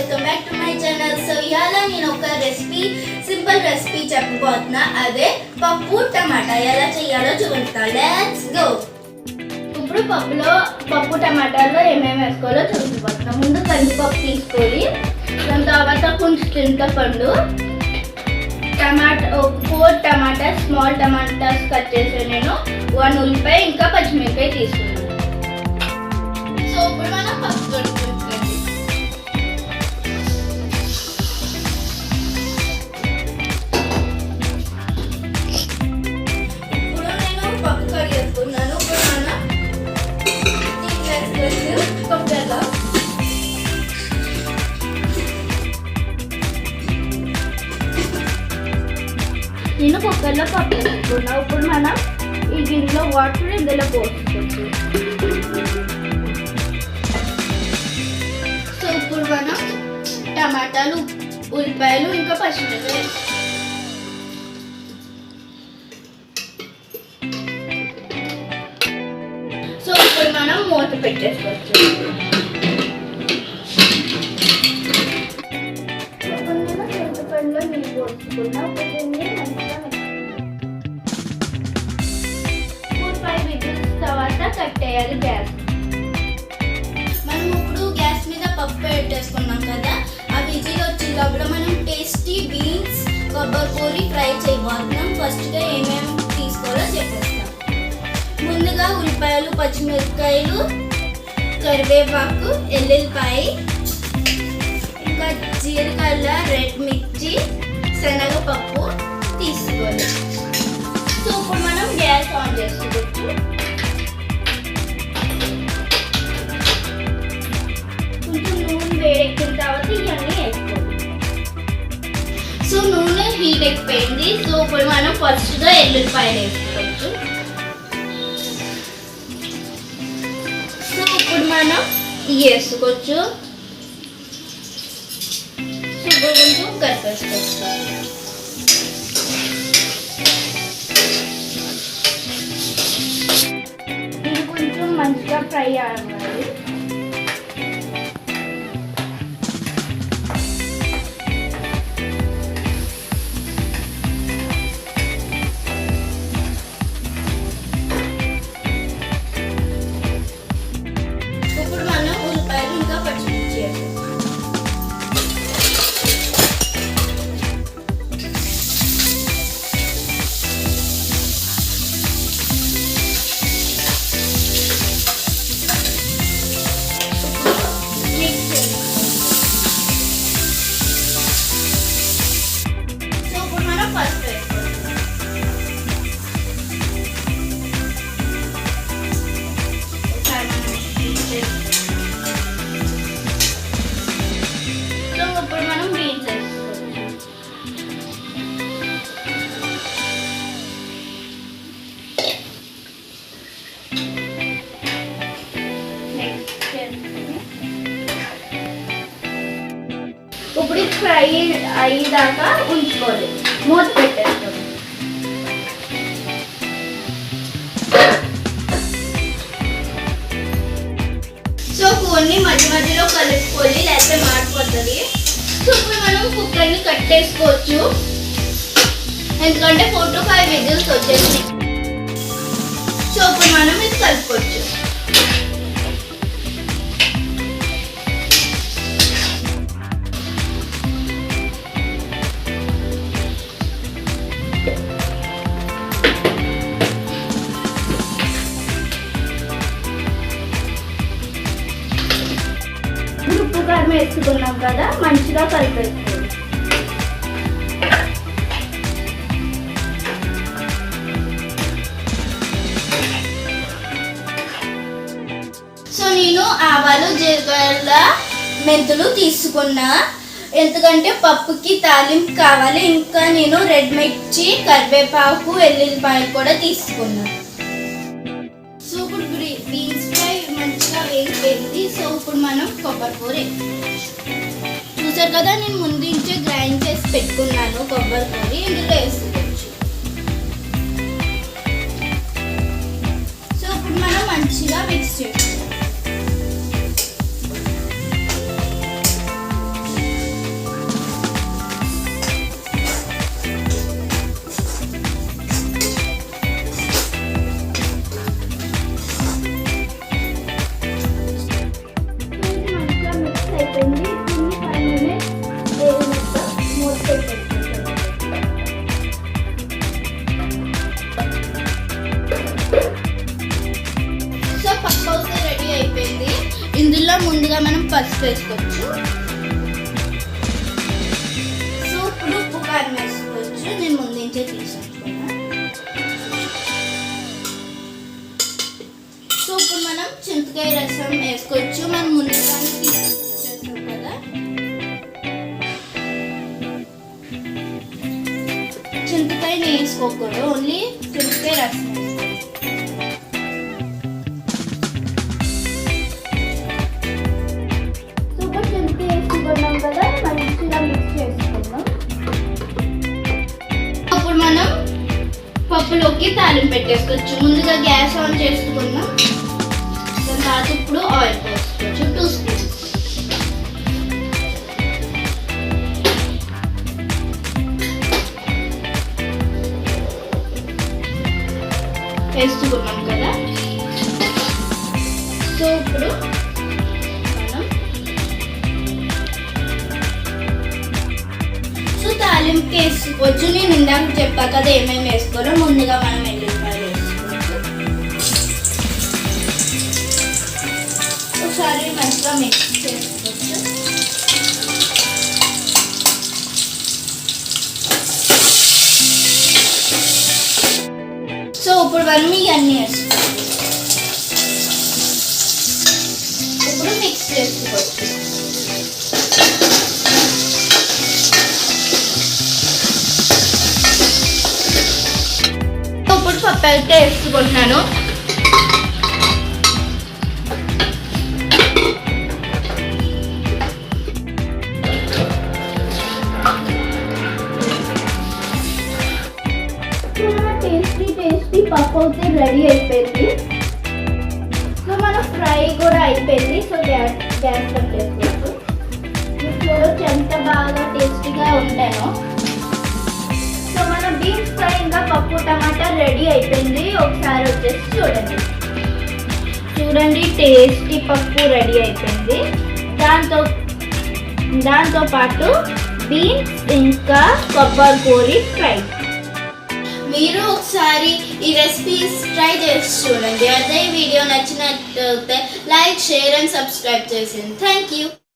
Welcome back to my channel. So ఇవాళ నేను ఒక సింపుల్ రెసిపీ చెప్పబోతున్నా. అదే పప్పు టమాటా ఎలా చేయాలో చూపిస్తా. Let's go. ఇప్పుడు పప్పు టమాటాలో ఏమేమి వేసుకోవాలో చూపిపోతున్నా. ముందు కందిపప్పు తీసుకొని దాని తర్వాత కొంచెం చింతపండు, 4 టమాటాస్, స్మాల్ టమాటాస్ కట్ చేసి నేను 1 ఉల్లిపాయ ఇంకా పచ్చిమిరపకాయ తీసుకున్నాను. సో ఇప్పుడు మనం పప్పు కడుక్కుంటుంది. ఇప్పుడు నేను పప్పు కడిగేసుకున్నాను. ఇప్పుడు మనం కుక్కర్లో నేను కుక్కర్లో పప్పు వేసుకున్నాను. ఇప్పుడు మనం ఈ గిన్నెలో వాటర్ ఇందులో పోసుకోవచ్చు. సో ఇప్పుడు మనం టమాటాలు, ఉల్లిపాయలు ఇంకా పచ్చిమిరపకాయలు సో ఇప్పుడు మనం మూత పెట్టేసుకోవచ్చు. చింతపండులో నీళ్ళు పోసుకున్నాం. 4-5 విజిల్స్ తర్వాత కట్టేయాలి గ్యాస్. మనం ఇప్పుడు గ్యాస్ మీద పప్పు పెట్టేసుకున్నాం కదా, ఆ విజిల్ వచ్చేటప్పుడు మనం టేస్టీ బీన్స్, కొబ్బరి పొడి ఫ్రై చేయబోతున్నాం. ఫస్ట్గా ఏమేమి తీసుకోవాలో చెప్పేస్తాం. ముందుగా ఉల్లిపాయలు, పచ్చిమిరపకాయలు, కరివేపాకు, ఎల్లుల్లిపాయ, ఇంకా జీలకర్ర, రెడ్ మిర్చి, శనగపప్పు తీసుకోవాలి. సో ఇప్పుడు మనం గ్యాస్ ఆన్ చేసుకోవచ్చు. కొంచెం నూనె వేడెక్కిన తర్వాత ఇవన్నీ వేసుకోవాలి. సో నూనె హీట్ ఎక్కిపోయింది. సో ఇప్పుడు మనం ఫస్ట్గా ఎల్లుల్లిపాయలు వేసుకోవచ్చు. సో ఇప్పుడు మనం ఇవి వేసుకోవచ్చు. సో ఇప్పుడు కొంచెం కలిపేసుకోవచ్చు. ఇది కొంచెం మంచిగా ఫ్రై అవ్వాలి. ఇప్పుడు మనం ఉల్లిపాయలు ఇంకా పచ్చిమిర్చి వేసుకోవాలి. ఇప్పుడు ఫ్రై అయ్యేదాకా ఉంచుకోవాలి. మూత పెట్టేసుకోవాలి. సో కొన్ని మధ్య మధ్యలో కలుపుకోవాలి, లేకపోతే మాడిపోతుంది. సో ఇప్పుడు మనం కుక్కర్ని కట్టేసుకోవచ్చు, ఎందుకంటే 4-5 విజిల్స్ వచ్చేసినాయి. సో ఇప్పుడు మనం ఇది కలుపుకోవచ్చు. ఉప్పు కారం వేసుకున్నాం కదా, మంచిగా కలిపేసుకోవాలి. సో నేను ఆవాలు, జీలకర్ర, మెంతులు తీసుకున్నా, ఎందుకంటే పప్పుకి తాలింపు కావాలి. ఇంకా నేను రెడ్ మిర్చి, కరివేపాకు, ఎల్లుల్లిపాయలు కూడా తీసుకున్నా. సో ఇప్పుడు బీన్స్ ఫ్రై మంచిగా వేగిపోయింది. సో ఇప్పుడు మనం కొబ్బరి పొడి చూసారు కదా, నేను ముందు నుంచే గ్రైండ్ చేసి పెట్టుకున్నాను. కొబ్బరి పొడి ఇందులో వేసుకోవచ్చు. సో ఇప్పుడు మనం మంచిగా మిక్స్ చేసుకోవాలి. వేసుకోవచ్చు. సో ఇప్పుడు ఉప్పు కారం వేసుకోవచ్చు. నేను ముందుంచే తీసుకుంటున్నా. సో ఇప్పుడు మనం చింతకాయ రసం వేసుకోవచ్చు. మనం ముందుగానే తీసుకొచ్చేస్తాం కదా. చింతకాయ వేసుకోకూడదు, ఓన్లీ చింతకాయ రసం వేసుకోవాలి. సూపర్ చింతకాయ వేసుకున్నాం కదా, మంచిగా మిక్స్ చేసుకుందాం. అప్పుడు మనం పప్పులోకి తాలింపు పెట్టేసుకోవచ్చు. ముందుగా గ్యాస్ ఆన్ చేసుకున్నాం. దాని తర్వాత ఇప్పుడు ఆయిల్ పోసుకోవచ్చు 2 స్పూన్స్. వేసుకున్నాం కదా. సో ఇప్పుడు మనం తాలింపు వేసుకోవచ్చు. నేను ఇందాక చెప్పా కదా ఏమేమి వేసుకోవాలో. ముందుగా మనం ఎల్లిపాయలు వేసుకోవచ్చు. ఒకసారి మంచిగా మిక్స్ చేసుకోవచ్చు. సో ఇప్పుడు మనం ఇవన్నీ వేసుకోవచ్చు. ఇప్పుడు మిక్స్ చేసుకోవచ్చు. పప్పు అయితే వేసుకుంటున్నాను. టేస్టీ పప్పు అయితే రెడీ అయిపోయింది. సో మన ఫ్రై కూడా అయిపోయింది. సో గ్యాస్ కట్టేసుకోవచ్చు. చూడొచ్చు ఎంత బాగా టేస్టీగా ఉంటాయో. సో మన బీన్స్ ఫ్రై ఇంకా పప్పు టమాటా రెడీ అయిపోయింది. ఒకసారి వచ్చేసి చూడండి టేస్టీ పప్పు రెడీ అయిపోయింది. దాంతో పాటు బీన్స్ ఇంకా కొబ్బరి కూరి ఫ్రై. మీరు ఒకసారి ఈ రెసిపీస్ ట్రై చేసి చూడండి. అదే వీడియో నచ్చినట్లయితే లైక్, షేర్ అండ్ సబ్స్క్రైబ్ చేసింది. Thank you.